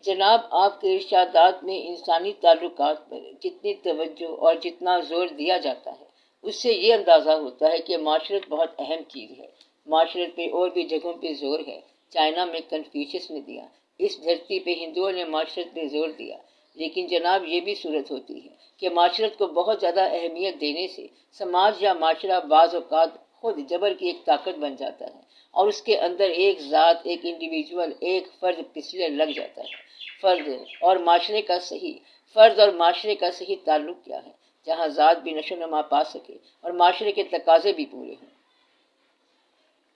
جناب، آپ کے ارشادات میں انسانی تعلقات پر جتنی توجہ اور جتنا زور دیا جاتا ہے، اس سے یہ اندازہ ہوتا ہے کہ معاشرت بہت اہم چیز ہے۔ معاشرت پہ اور بھی جگہوں پہ زور ہے۔ چائنا میں کنفیوشس نے دیا، اس دھرتی پہ ہندوؤں نے معاشرت پہ زور دیا۔ لیکن جناب، یہ بھی صورت ہوتی ہے کہ معاشرت کو بہت زیادہ اہمیت دینے سے سماج یا معاشرہ بعض اوقات خود جبر کی ایک طاقت بن جاتا ہے، اور اس کے اندر ایک ذات، ایک انڈیویجول، ایک فرد پسلے لگ جاتا ہے۔ فرد اور معاشرے کا صحیح تعلق کیا ہے، جہاں ذات بھی نشو نما پا سکے اور معاشرے کے تقاضے بھی پورے ہوں۔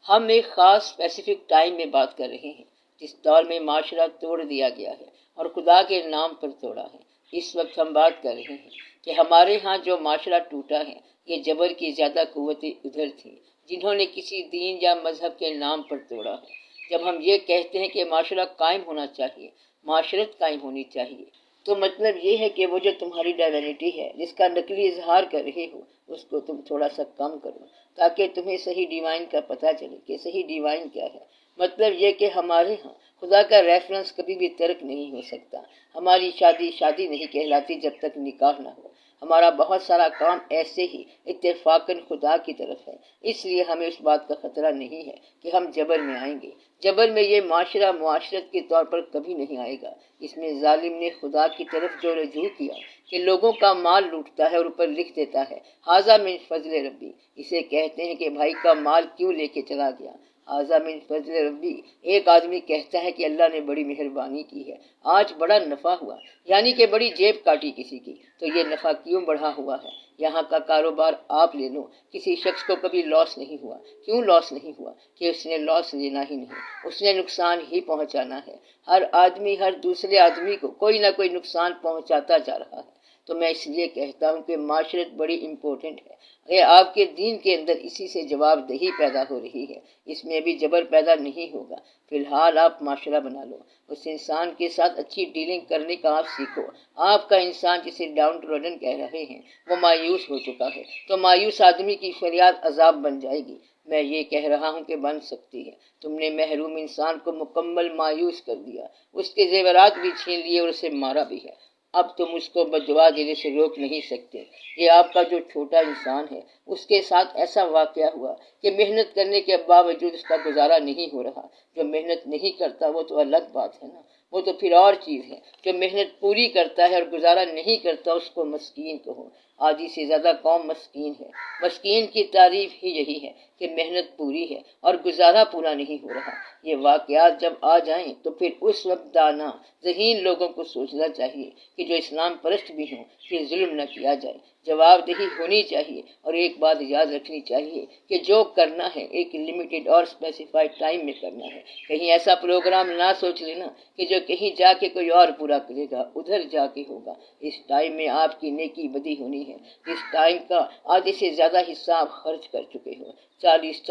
ہم ایک خاص اسپیسیفک ٹائم میں بات کر رہے ہیں، جس دور میں معاشرہ توڑ دیا گیا ہے اور خدا کے نام پر توڑا ہے۔ اس وقت ہم بات کر رہے ہیں کہ ہمارے ہاں جو معاشرہ ٹوٹا ہے، یہ جبر کی زیادہ قوتیں ادھر تھیں، جنہوں نے کسی دین یا مذہب کے نام پر توڑا ہے۔ جب ہم یہ کہتے ہیں کہ معاشرہ قائم ہونا چاہیے، معاشرت قائم ہونی چاہیے، تو مطلب یہ ہے کہ وہ جو تمہاری ڈائیورسٹی ہے، جس کا نقلی اظہار کر رہے ہو، اس کو تم تھوڑا سا کم کرو، تاکہ تمہیں صحیح ڈیوائن کا پتہ چلے کہ صحیح ڈیوائن کیا ہے۔ مطلب یہ کہ ہمارے ہاں خدا کا ریفرنس کبھی بھی ترک نہیں ہو سکتا۔ ہماری شادی شادی نہیں کہلاتی جب تک نکاح نہ ہو۔ ہمارا بہت سارا کام ایسے ہی اتفاقاً خدا کی طرف ہے، اس لیے ہمیں اس بات کا خطرہ نہیں ہے کہ ہم جبر میں آئیں گے۔ جبر میں یہ معاشرہ معاشرت کے طور پر کبھی نہیں آئے گا۔ اس میں ظالم نے خدا کی طرف جو رجوع کیا کہ لوگوں کا مال لوٹتا ہے اور اوپر لکھ دیتا ہے ھذا من فضل ربی، اسے کہتے ہیں کہ بھائی کا مال کیوں لے کے چلا گیا۔ ھذا من فضل ربی، ایک آدمی کہتا ہے کہ اللہ نے بڑی مہربانی کی ہے، آج بڑا نفع ہوا، یعنی کہ بڑی جیب کاٹی کسی کی، تو یہ نفع کیوں بڑھا ہوا ہے؟ یہاں کا کاروبار آپ لے لو، کسی شخص کو کبھی لاس نہیں ہوا۔ کیوں لاس نہیں ہوا؟ کہ اس نے لاس لینا ہی نہیں، اس نے نقصان ہی پہنچانا ہے۔ ہر آدمی ہر دوسرے آدمی کو کوئی نہ کوئی نقصان پہنچاتا جا رہا ہے۔ تو میں اس لیے کہتا ہوں کہ معاشرت بڑی امپورٹنٹ ہے۔ یہ آپ کے دین کے اندر اسی سے جواب دہی پیدا ہو رہی ہے، اس میں بھی جبر پیدا نہیں ہوگا۔ فی الحال آپ معاشرہ بنا لو، اس انسان کے ساتھ اچھی ڈیلنگ کرنے کا آپ سیکھو۔ آپ کا انسان جسے ڈاؤن ٹروڈن کہہ رہے ہیں، وہ مایوس ہو چکا ہے، تو مایوس آدمی کی فریاد عذاب بن جائے گی۔ میں یہ کہہ رہا ہوں کہ بن سکتی ہے۔ تم نے محروم انسان کو مکمل مایوس کر دیا، اس کے زیورات بھی چھین لیے اور اسے مارا بھی ہے۔ اب تم اس کو بددعا دینے سے روک نہیں سکتے۔ یہ آپ کا جو چھوٹا انسان ہے، اس کے ساتھ ایسا واقعہ ہوا کہ محنت کرنے کے باوجود اس کا گزارا نہیں ہو رہا۔ جو محنت نہیں کرتا وہ تو الگ بات ہے نا، وہ تو پھر اور چیز ہے۔ جو محنت پوری کرتا ہے اور گزارا نہیں کرتا، اس کو مسکین کہو۔ آدھی سے زیادہ قوم مسکین ہے۔ مسکین کی تعریف ہی یہی ہے کہ محنت پوری ہے اور گزارا پورا نہیں ہو رہا۔ یہ واقعات جب آ جائیں تو پھر اس وقت دانا ذہین لوگوں کو سوچنا چاہیے کہ جو اسلام پرست بھی ہوں کہ ظلم نہ کیا جائے، جواب دہی ہونی چاہیے، اور ایک بات یاد رکھنی چاہیے کہ جو کرنا ہے ایک لمیٹڈ اور اسپیسیفائڈ ٹائم میں کرنا ہے۔ کہیں ایسا پروگرام نہ سوچ لینا کہ جو کہیں جا کے کوئی اور پورا کرے گا، ادھر جا کے ہوگا۔ اس ٹائم میں آپ کی نیکی بدی ہونی ہے۔ اس ٹائم کا آدھے سے زیادہ حصہ آپ خرچ کر چکے ہو۔ 40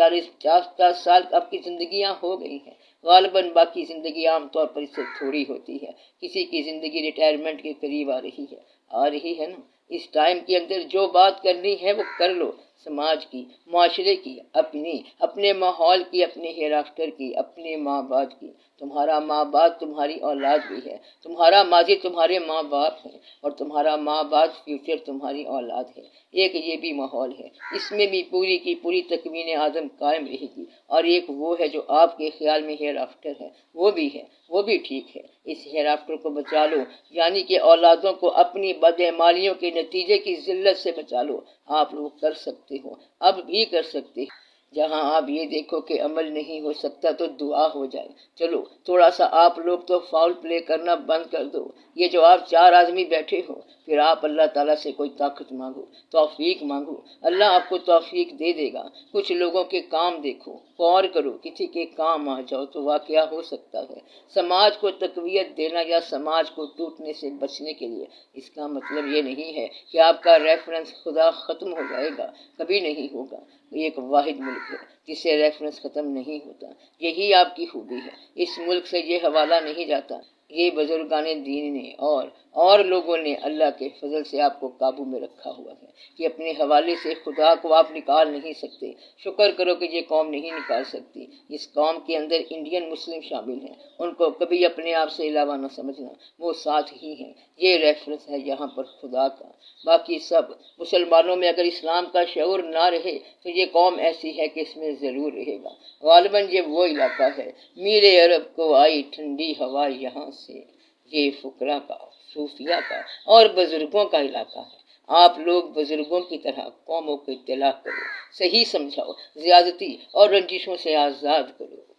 سال آپ کی زندگیاں ہو گئی ہیں۔ غالباً باقی زندگی عام طور پر اس سے تھوڑی ہوتی ہے۔ کسی کی زندگی ریٹائرمنٹ کے قریب آ رہی ہے نا۔ اس ٹائم کے اندر جو بات کرنی ہے وہ کر لو، سماج کی، معاشرے کی، اپنے ماحول کی، اپنے ہیئر آفٹر کی، اپنے ماں باپ کی۔ تمہارا ماں باپ تمہاری اولاد بھی ہے، تمہارا ماضی تمہارے ماں باپ ہیں، اور تمہارا ماں باپ فیوچر تمہاری اولاد ہے۔ ایک یہ بھی ماحول ہے، اس میں بھی پوری کی پوری تکوین آدم قائم رہے گی، اور ایک وہ ہے جو آپ کے خیال میں ہیئر آفٹر ہے، وہ بھی ٹھیک ہے۔ اس ہیئر آفٹر کو بچا لو، یعنی کہ اولادوں کو اپنی بدعمالیوں کے نتیجے کی ذلت سے بچا لو۔ آپ لوگ کر سکتے ہو، اب بھی کر سکتے ہیں۔ جہاں آپ یہ دیکھو کہ عمل نہیں ہو سکتا تو دعا ہو جائے۔ چلو تھوڑا سا آپ لوگ تو فاؤل پلے کرنا بند کر دو۔ یہ جو آپ 4 آدمی بیٹھے ہو، پھر آپ اللہ تعالیٰ سے کوئی طاقت مانگو، توفیق مانگو، اللہ آپ کو توفیق دے دے گا۔ کچھ لوگوں کے کام دیکھو، غور کرو، کسی کے کام آ جاؤ تو واقعہ ہو سکتا ہے۔ سماج کو تقویت دینا یا سماج کو ٹوٹنے سے بچنے کے لیے، اس کا مطلب یہ نہیں ہے کہ آپ کا ریفرنس خدا ختم ہو جائے گا، کبھی نہیں ہوگا۔ ایک واحد ملک ہے جس سے ریفرنس ختم نہیں ہوتا، یہی آپ کی خوبی ہے۔ اس ملک سے یہ حوالہ نہیں جاتا، یہ بزرگان دین نے اور لوگوں نے اللہ کے فضل سے آپ کو قابو میں رکھا ہوا ہے کہ اپنے حوالے سے خدا کو آپ نکال نہیں سکتے۔ شکر کرو کہ یہ قوم نہیں نکال سکتی۔ اس قوم کے اندر انڈین مسلم شامل ہیں، ان کو کبھی اپنے آپ سے علاوہ نہ سمجھنا، وہ ساتھ ہی ہیں۔ یہ ریفرنس ہے یہاں پر خدا کا۔ باقی سب مسلمانوں میں اگر اسلام کا شعور نہ رہے تو یہ قوم ایسی ہے کہ اس میں ضرور رہے گا۔ غالباً یہ وہ علاقہ ہے، میرے عرب کو آئی ٹھنڈی ہوا یہاں سے، یہ فقراء کا، صوفیہ کا اور بزرگوں کا علاقہ ہے۔ آپ لوگ بزرگوں کی طرح قوموں کو اطلاع کرو، صحیح سمجھاؤ، زیادتی اور رنجشوں سے آزاد کرو۔